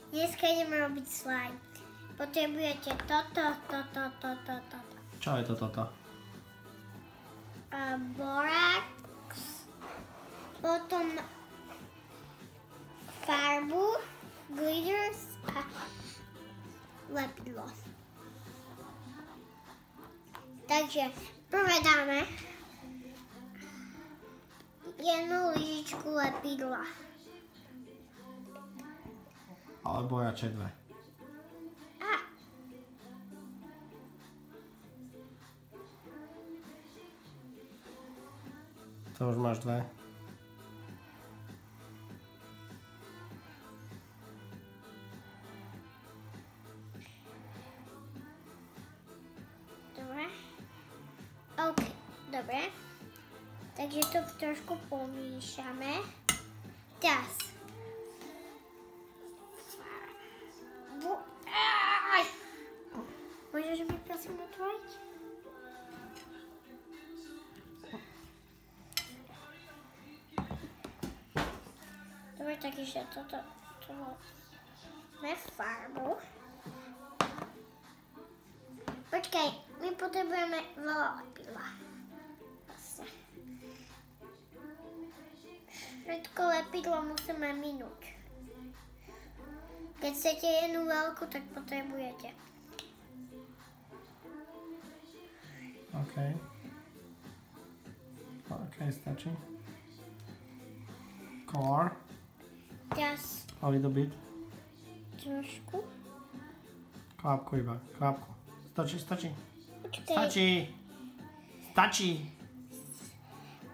Dneska ideme robiť slime. Potrebujete toto. Čo je toto? Borax, potom farbu, glitters a lepidlo. Takže prvé dáme jednu lyžičku lepidla. Alebo radšej dve. To už máš dve. Dobre. OK, dobre. Takže to trošku pomíšame. Teraz. Môžeš mi prosím otvoriť? Dobre, takže toto máme farbu. Počkaj, my potrebujeme veľa lepidla. Všetko lepidlo musíme minúť. Keď chcete jednu veľkú, tak potrebujete. OK, stačí. Color. Teraz A little bit. trošku. Kvapku iba, kvapku. Stačí. Počkej. Stačí.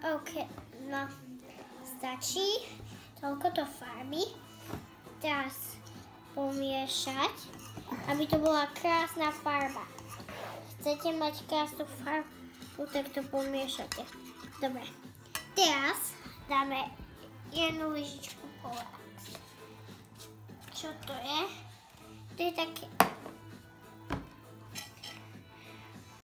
OK, no. Stačí. Toľko to farby. Teraz pomiešať, aby to bola krásna farba. Chcete mať krásnu farbu, tak to pomiešate. Dobre. Teraz dáme jednu lyžičku borax. Čo to je? To je také